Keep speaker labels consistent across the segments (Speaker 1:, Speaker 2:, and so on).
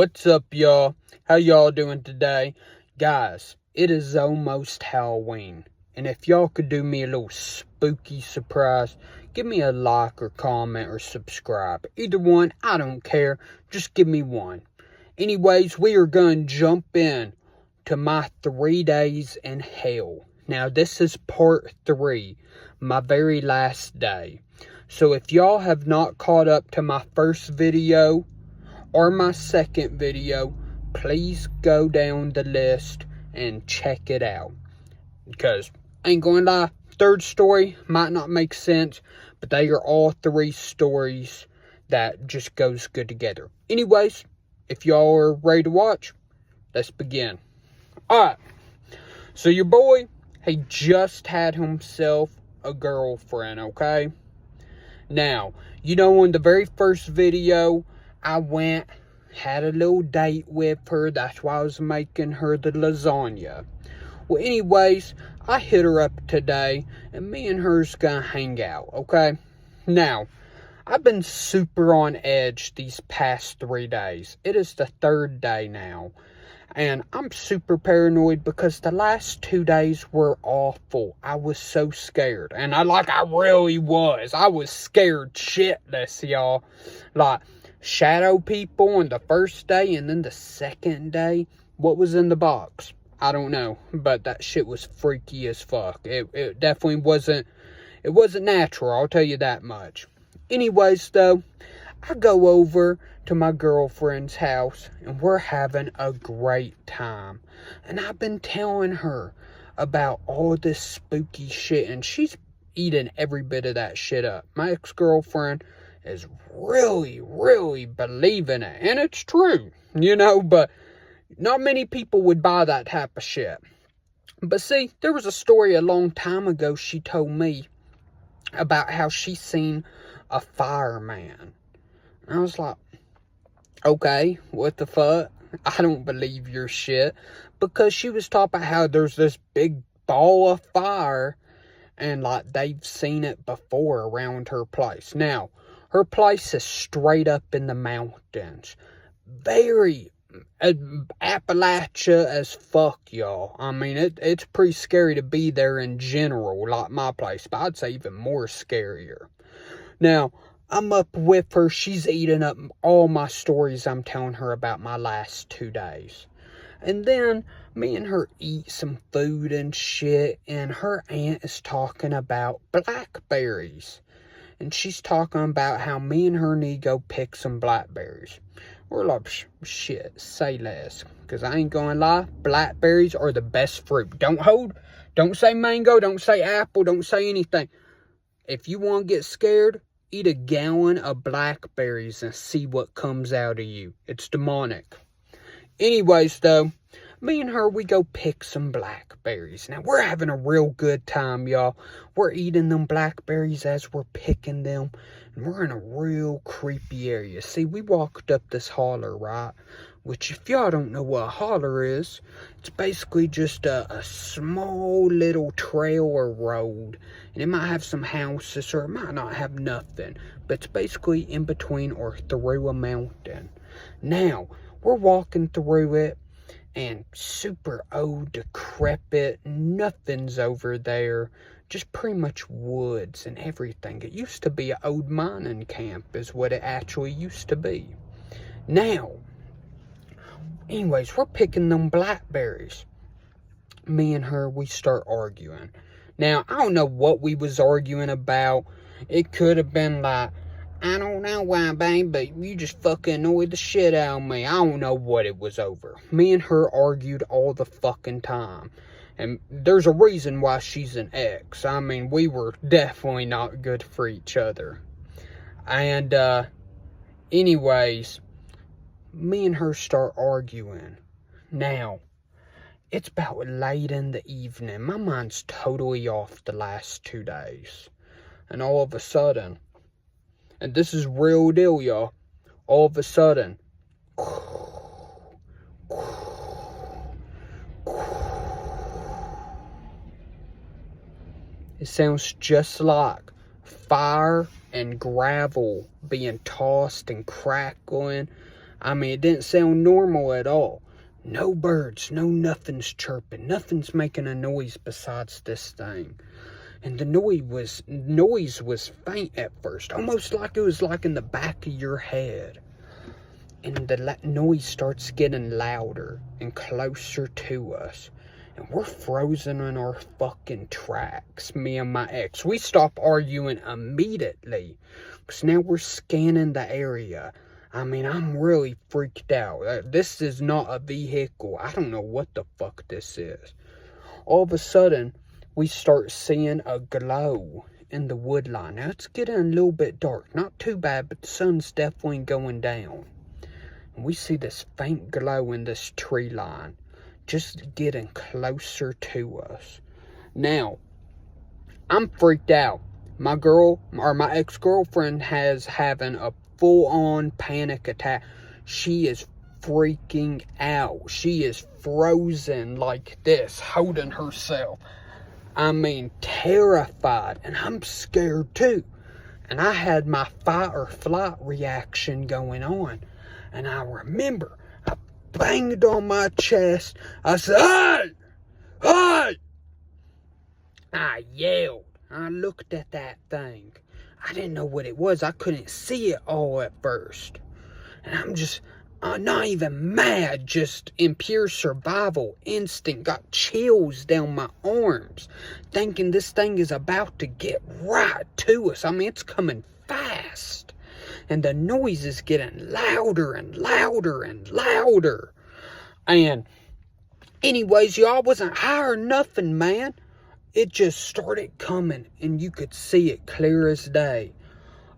Speaker 1: What's up, y'all? How y'all doing today? Guys, it is almost Halloween. And if y'all could do me a little spooky surprise, give me a like or comment or subscribe. Either one, I don't care. Just give me one. Anyways, we are going to jump in to my 3 days in hell. Now, this is part 3, my very last day. So if y'all have not caught up to my first video or my second video, please go down the list and check it out. Because, ain't gonna lie, third story might not make sense, but they are all 3 stories that just goes good together. Anyways, if y'all are ready to watch, let's begin. Alright, so your boy, he just had himself a girlfriend, okay? Now, you know, in the very first video, I went, had a little date with her. That's why I was making her the lasagna. Well, anyways, I hit her up today, and me and her's gonna hang out, okay? Now, I've been super on edge these past 3 days. It is the 3rd day now. And I'm super paranoid because the last 2 days were awful. I was so scared. And I really was. I was scared shitless, y'all. Like, shadow people on the first day and then the second day. What was in the box? I don't know. But that shit was freaky as fuck. It definitely wasn't, it wasn't natural. I'll tell you that much. Anyways, though, I go over to my girlfriend's house and we're having a great time. And I've been telling her about all this spooky shit and she's eating every bit of that shit up. My ex-girlfriend is really believing it. And it's true, you know, but not many people would buy that type of shit. But see, there was a story a long time ago she told me about how she seen a fireman. I was like, okay, what the fuck? I don't believe your shit. Because she was talking about how there's this big ball of fire and like they've seen it before around her place. Now, her place is straight up in the mountains. Very Appalachia as fuck, y'all. I mean, it's pretty scary to be there in general, like my place. But I'd say even more scarier. Now, I'm up with her. She's eating up all my stories I'm telling her about my last 2 days. And then me and her eat some food and shit. And her aunt is talking about blackberries. And she's talking about how me and her need to go pick some blackberries. We're like, shit, say less. Because I ain't gonna lie, blackberries are the best fruit. Don't say mango, don't say apple, don't say anything. If you want to get scared, eat a gallon of blackberries and see what comes out of you. It's demonic. Anyways, though, me and her, we go pick some blackberries. Now, we're having a real good time, y'all. We're eating them blackberries as we're picking them. And we're in a real creepy area. See, we walked up this holler, right? Which, if y'all don't know what a holler is, it's basically just a small little trail or road. And it might have some houses or it might not have nothing. But it's basically in between or through a mountain. Now, we're walking through it. And super old, decrepit, nothing's over there. Just pretty much woods and everything. It used to be an old mining camp is what it actually used to be. Now, anyways, we're picking them blackberries. Me and her, we start arguing. Now, I don't know what we was arguing about. It could have been like, I don't know why, babe, but you just fucking annoyed the shit out of me. I don't know what it was over. Me and her argued all the fucking time. And there's a reason why she's an ex. I mean, we were definitely not good for each other. And, anyways, me and her start arguing. Now, it's about late in the evening. My mind's totally off the last 2 days. And all of a sudden, and this is real deal, y'all. All of a sudden, it sounds just like fire and gravel being tossed and crackling. I mean, it didn't sound normal at all. No birds, no nothing's chirping, nothing's making a noise besides this thing. And the noise was faint at first, almost like it was like in the back of your head. And the noise starts getting louder and closer to us. And we're frozen in our fucking tracks, me and my ex. We stop arguing immediately, because now we're scanning the area. I mean, I'm really freaked out. This is not a vehicle. I don't know what the fuck this is. All of a sudden, we start seeing a glow in the wood line. Now, it's getting a little bit dark. Not too bad, but the sun's definitely going down. And we see this faint glow in this tree line, just getting closer to us. Now, I'm freaked out. My ex-girlfriend has having a full-on panic attack. She is freaking out. She is frozen like this, holding herself. I mean, terrified. And I'm scared too. And I had my fight or flight reaction going on. And I remember, I banged on my chest. I said, "Hey! Hey!" I yelled. I looked at that thing. I didn't know what it was. I couldn't see it all at first. And I'm not even mad, just in pure survival instinct. Got chills down my arms, thinking this thing is about to get right to us. I mean, it's coming fast. And the noise is getting louder and louder and louder. And anyways, y'all, I wasn't high or nothing, man. It just started coming, and you could see it clear as day.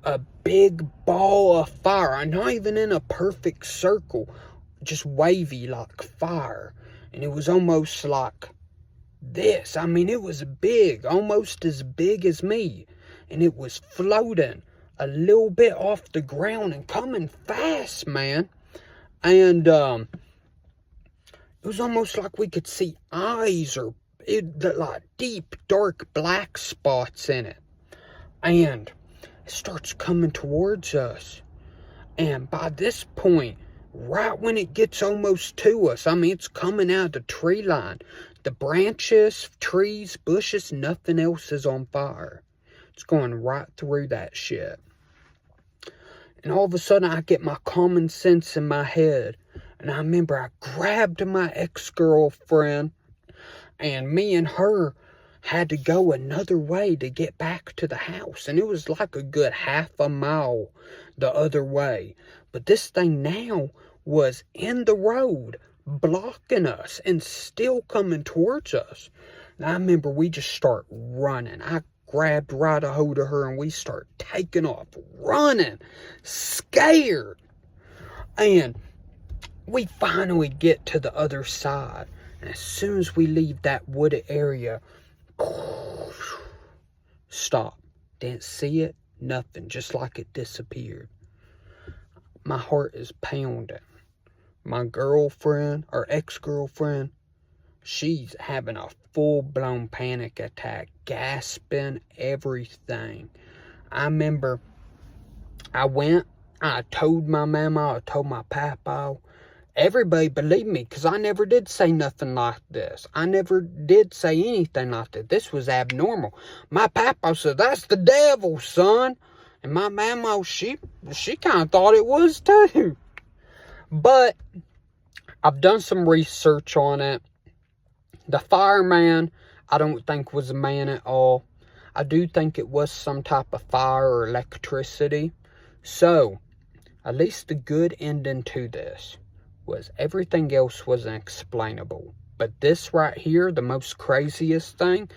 Speaker 1: A big ball of fire, not even in a perfect circle, just wavy like fire. And it was almost like this. I mean, it was big, almost as big as me. And it was floating a little bit off the ground and coming fast, man. And it was almost like we could see eyes or like deep, dark black spots in it. And it starts coming towards us. And by this point, right when it gets almost to us, I mean, it's coming out of the tree line. The branches, trees, bushes, nothing else is on fire. It's going right through that shit. And all of a sudden, I get my common sense in my head. And I remember I grabbed my ex-girlfriend, and me and her had to go another way to get back to the house. And it was like a good half a mile the other way. But this thing now was in the road, blocking us and still coming towards us. And I remember we just start running. I grabbed right a hold of her and we start taking off, running, scared. And we finally get to the other side. And as soon as we leave that wooded area, stop. Didn't see it, nothing, just like it disappeared. My heart is pounding. My girlfriend, or ex-girlfriend, she's having a full-blown panic attack, gasping, everything. I remember I told my mama, I told my papa. Everybody believed me, because I never did say nothing like this. I never did say anything like that. This was abnormal. My papa said, "That's the devil, son." And my mama, she kind of thought it was too. But I've done some research on it. The fireman, I don't think was a man at all. I do think it was some type of fire or electricity. So, at least the good ending to this was everything else was unexplainable. But this right here, the most craziest thing,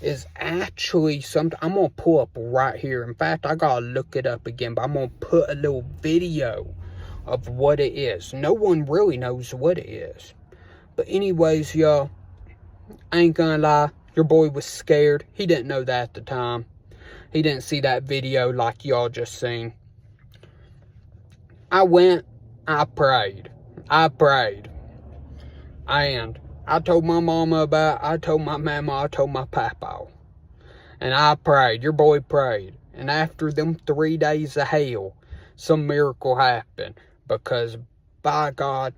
Speaker 1: is actually something I'm going to pull up right here. In fact, I got to look it up again, but I'm going to put a little video of what it is. No one really knows what it is. But anyways, y'all, I ain't gonna lie, your boy was scared. He didn't know that at the time. He didn't see that video like y'all just seen. I went, I prayed. And I told my mama about it, I told my mama, I told my papa. And I prayed, your boy prayed. And after them 3 days of hell, some miracle happened. Because by God,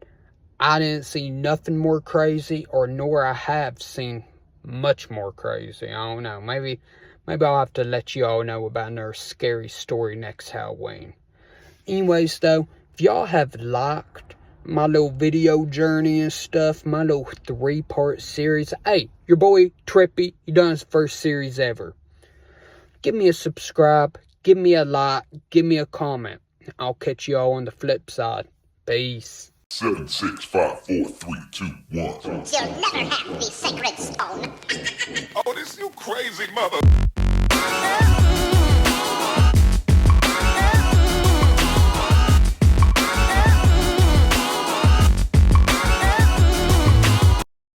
Speaker 1: I didn't see nothing more crazy, or nor I have seen much more crazy. I don't know. Maybe I'll have to let you all know about another scary story next Halloween. Anyways, though, if y'all have liked my little video journey and stuff, my little 3-part series, hey, your boy Trippy, he done his first series ever. Give me a subscribe, give me a like, give me a comment. I'll catch y'all on the flip side. Peace.
Speaker 2: 7, 6, 5, 4, 3, 2, 1.
Speaker 3: You'll never have the sacred stone.
Speaker 2: Oh, this you crazy mother.